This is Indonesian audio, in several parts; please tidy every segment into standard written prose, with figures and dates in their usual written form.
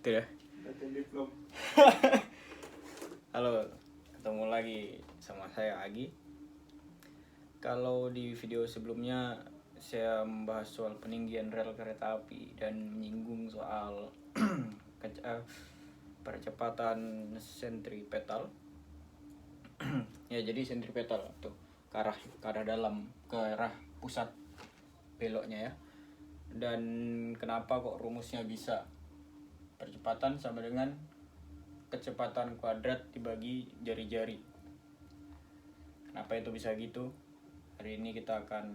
gitu ya. Halo, ketemu lagi sama saya Agi. Kalau di video sebelumnya saya membahas soal peninggian rel kereta api dan menyinggung soal percepatan sentripetal. Ya, jadi sentripetal tuh ke arah dalam, ke arah pusat beloknya ya. Dan kenapa kok rumusnya bisa percepatan sama dengan kecepatan kuadrat dibagi jari-jari. Kenapa itu bisa gitu? Hari ini kita akan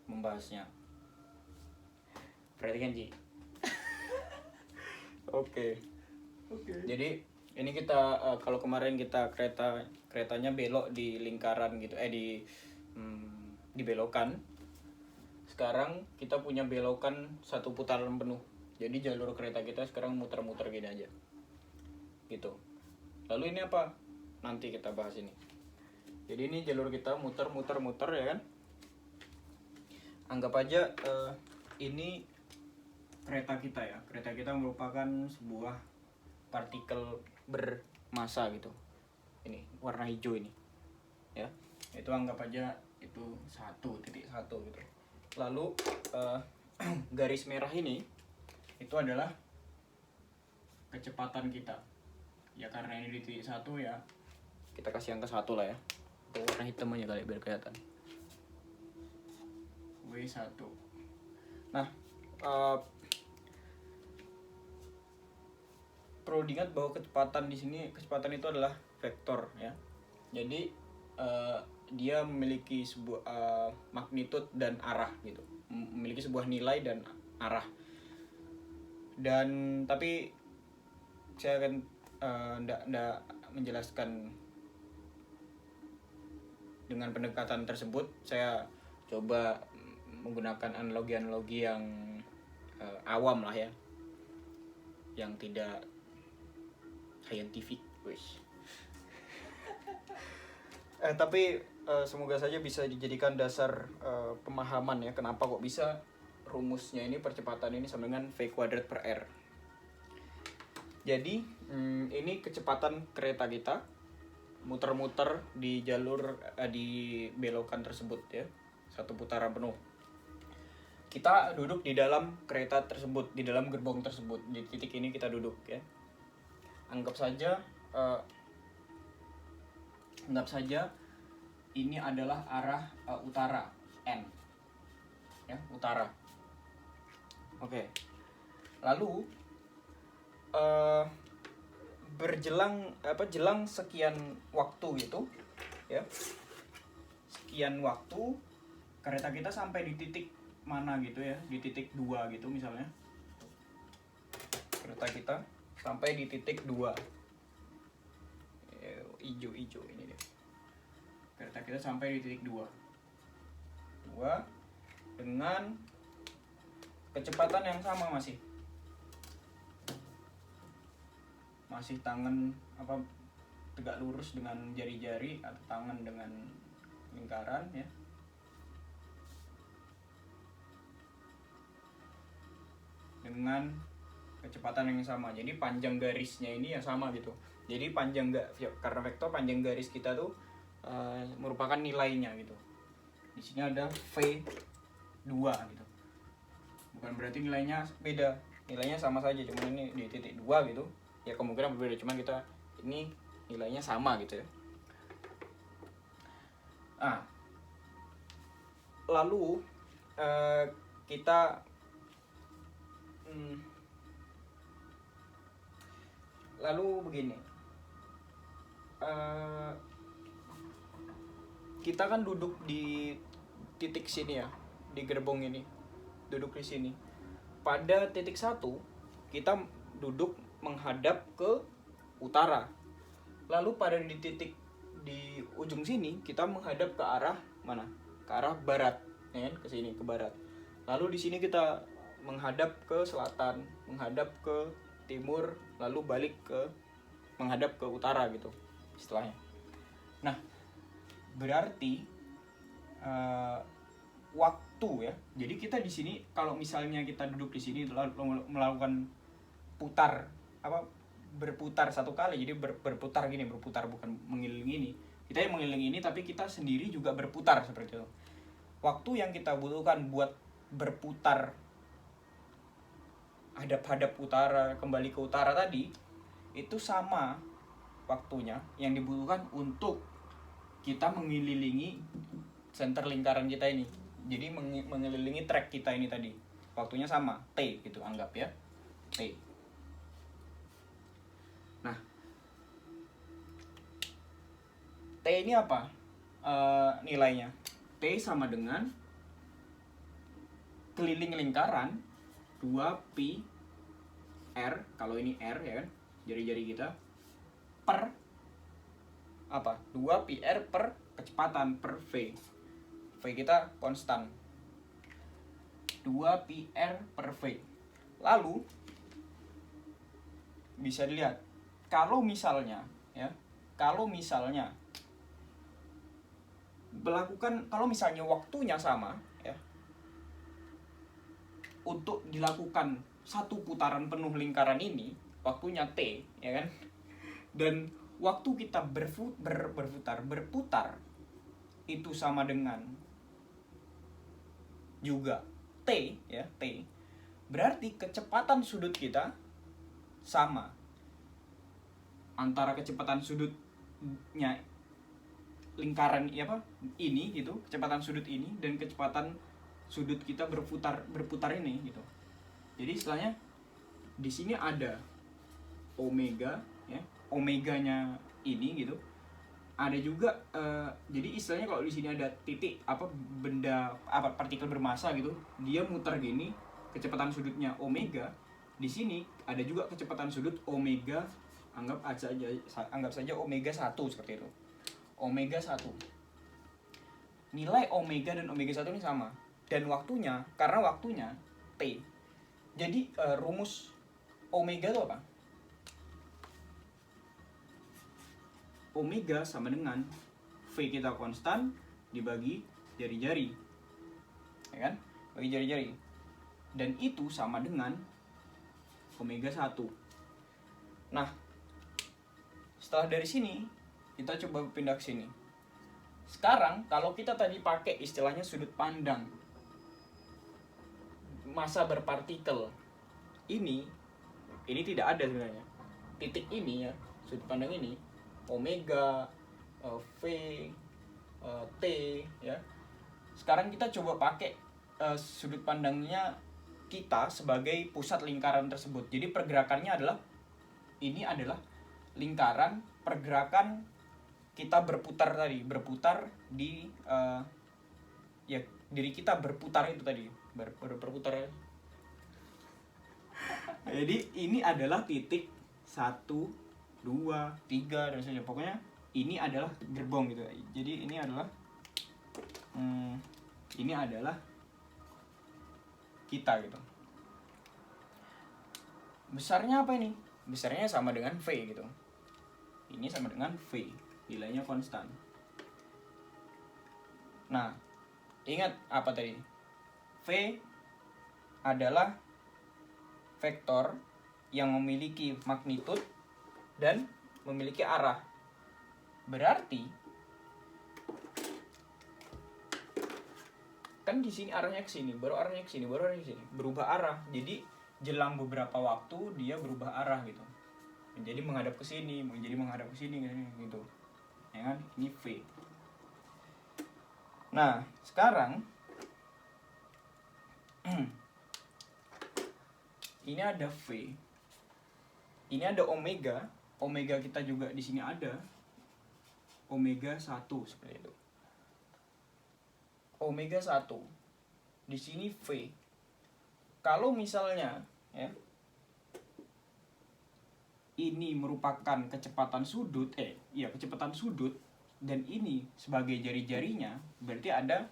membahasnya. Perhatikan Ji. Oke. Jadi ini kita kalau kemarin kita keretanya belok di lingkaran gitu, dibelokan. Sekarang kita punya belokan satu putaran penuh. Jadi jalur kereta kita sekarang muter-muter gini aja. Gitu. Lalu ini apa? Nanti kita bahas ini. Jadi ini jalur kita muter ya kan? Anggap aja ini kereta kita ya. Kereta kita merupakan sebuah partikel bermasa gitu. Ini warna hijau ini. Ya. Itu anggap aja itu 1.1 gitu. Lalu garis merah ini itu adalah kecepatan kita. Ya karena ini di titik 1 ya, kita kasih angka 1 lah ya. Atau warna hitam aja kali biar kelihatan. W1. Nah, perlu diingat bahwa kecepatan di sini, kecepatan itu adalah vektor ya. Jadi dia memiliki sebuah magnitude dan arah gitu. Memiliki sebuah nilai dan arah. Dan tapi saya akan ndak menjelaskan dengan pendekatan tersebut. Saya coba menggunakan analogi-analogi yang awam lah ya, yang tidak scientific, wish. Tapi semoga saja bisa dijadikan dasar pemahaman ya, kenapa kok bisa rumusnya ini percepatan ini sama dengan V kuadrat per R. Jadi ini kecepatan kereta kita muter-muter di jalur di belokan tersebut ya, satu putaran penuh. Kita duduk di dalam kereta tersebut, di dalam gerbong tersebut. Di titik ini kita duduk ya. Anggap saja ini adalah arah utara, N ya, utara. Oke. Lalu jelang sekian waktu gitu ya, sekian waktu kereta kita sampai di titik mana gitu ya, di titik 2 gitu misalnya. Kereta kita sampai di titik 2, hijau ini deh. Kereta kita sampai di titik 2 dengan kecepatan yang sama, masih tangan tegak lurus dengan jari-jari atau tangan dengan lingkaran ya. Dengan kecepatan yang sama. Jadi panjang garisnya ini ya sama gitu. Jadi karena vektor panjang garis kita tuh merupakan nilainya gitu. Di sini ada V2 gitu. Bukan berarti nilainya beda. Nilainya sama saja, cuma ini di titik 2 gitu. Ya kemungkinan berbeda, cuma kita ini nilainya sama gitu ya. Lalu begini, kita kan duduk di titik sini ya, di gerbong ini, duduk di sini. Pada titik 1 kita duduk menghadap ke utara. Lalu pada di ujung sini kita menghadap ke arah mana? Ke arah barat, ya kan? Ke sini, ke barat. Lalu di sini kita menghadap ke selatan, menghadap ke timur, lalu balik menghadap ke utara gitu istilahnya. Nah, berarti waktu ya. Jadi kita di sini kalau misalnya kita duduk di sini lalu melakukan putar berputar satu kali, jadi berputar gini, berputar bukan mengelilingi ini. Kita yang mengelilingi ini tapi kita sendiri juga berputar seperti itu. Waktu yang kita butuhkan buat berputar hadap-hadap utara kembali ke utara tadi itu sama waktunya yang dibutuhkan untuk kita mengelilingi center lingkaran kita ini. Jadi mengelilingi track kita ini tadi. Waktunya sama, T gitu anggap ya. T. Nah, T ini apa? Nilainya. T sama dengan keliling lingkaran 2pi R, kalau ini R ya kan, jari-jari kita, per apa? 2pi R per kecepatan per V. V kita konstan. 2pi R per V. Lalu bisa dilihat kalau misalnya waktunya sama ya, untuk dilakukan satu putaran penuh lingkaran ini waktunya T ya kan, dan waktu kita berputar itu sama dengan juga T ya, T, berarti kecepatan sudut kita sama antara kecepatan sudutnya lingkaran ini gitu, kecepatan sudut ini dan kecepatan sudut kita berputar ini gitu. Jadi istilahnya di sini ada omega ya, omeganya ini gitu. Ada juga jadi istilahnya kalau di sini ada titik benda partikel bermasa gitu, dia muter gini, kecepatan sudutnya omega. Di sini ada juga kecepatan sudut omega, anggap saja omega 1 seperti itu. Omega 1. Nilai omega dan omega 1 ini sama. Dan waktunya, karena waktunya T. Jadi rumus omega itu apa? Omega sama dengan V kita konstan dibagi jari-jari. Ya kan? Bagi jari-jari. Dan itu sama dengan omega 1. Nah, setelah dari sini kita coba pindah ke sini. Sekarang kalau kita tadi pakai istilahnya sudut pandang massa berpartikel, ini tidak ada sebenarnya. Titik ini ya, sudut pandang ini omega, V, T ya. Sekarang kita coba pakai sudut pandangnya kita sebagai pusat lingkaran tersebut. Jadi pergerakannya adalah ini adalah lingkaran, pergerakan kita berputar di ya diri kita berputar itu tadi, berputar. Jadi ini adalah titik 1, 2, 3 dan sebagainya. Pokoknya ini adalah gerbong gitu. Jadi ini adalah kita gitu. Besarnya apa ini? Besarnya sama dengan V gitu. Ini sama dengan V, nilainya konstan. Nah, ingat apa tadi? V adalah vektor yang memiliki magnitudo dan memiliki arah. Berarti kan di sini arahnya ke sini, baru arahnya ke sini, baru arahnya ke sini, berubah arah. Jadi jelang beberapa waktu dia berubah arah gitu. Jadi menghadap ke sini, menjadi menghadap ke sini gitu. Ya kan? Ini V. Nah, sekarang ini ada V. Ini ada omega. Omega kita juga di sini ada omega 1 seperti itu. Omega 1. Di sini V. Kalau misalnya ya ini merupakan kecepatan sudut, kecepatan sudut, dan ini sebagai jari-jarinya, berarti ada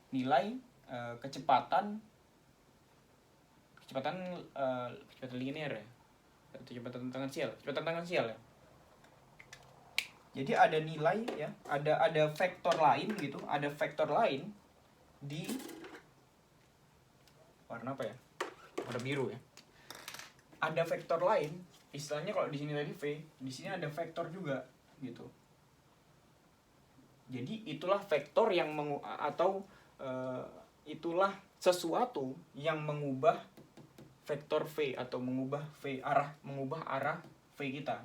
nilai kecepatan linear ya, kecepatan tangensial ya. Jadi ada nilai ya, ada vektor lain gitu, ada vektor lain di warna apa ya? Warna biru ya. ada vektor lain, istilahnya kalau di sini tadi V, di sini ada vektor juga gitu. Jadi itulah vektor yang itulah sesuatu yang mengubah vektor V atau mengubah arah V kita.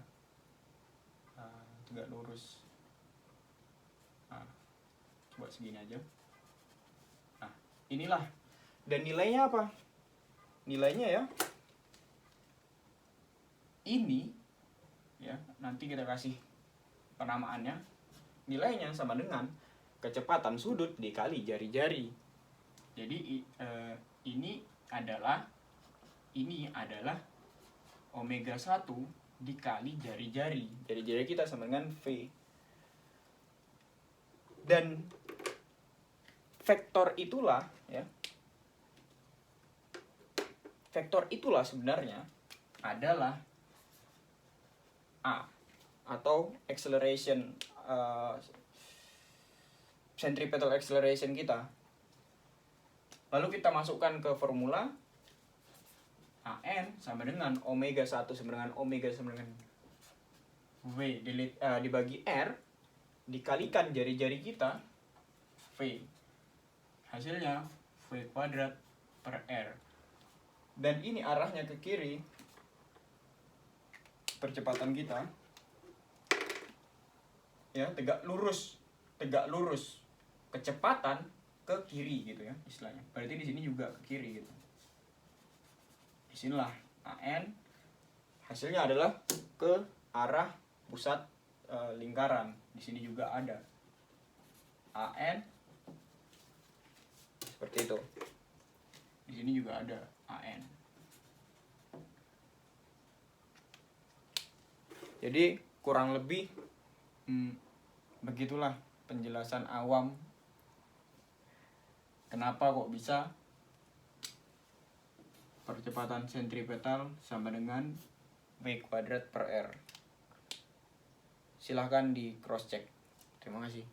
Tegak lurus. Coba segini aja. Nah, inilah. Dan nilainya apa? Nilainya ya ini ya, nanti kita kasih penamaannya. Nilainya sama dengan kecepatan sudut dikali jari-jari. Jadi ini adalah omega 1 dikali jari-jari. Jari-jari kita sama dengan V. Dan vektor itulah ya. Vektor itulah sebenarnya adalah A atau acceleration, centripetal acceleration kita. Lalu kita masukkan ke formula AN sama dengan omega 1 sama dengan omega sama dengan V dibagi R dikalikan jari-jari kita V. Hasilnya V kuadrat per R. Dan ini arahnya ke kiri. Percepatan kita ya tegak lurus kecepatan ke kiri gitu ya istilahnya. Berarti di sini juga ke kiri gitu. Disinilah AN hasilnya adalah ke arah pusat lingkaran. Di sini juga ada AN seperti itu. Di sini juga ada AN. Jadi kurang lebih begitulah penjelasan awam kenapa kok bisa percepatan sentripetal sama dengan V kuadrat per R. Silahkan di cross check. Terima kasih.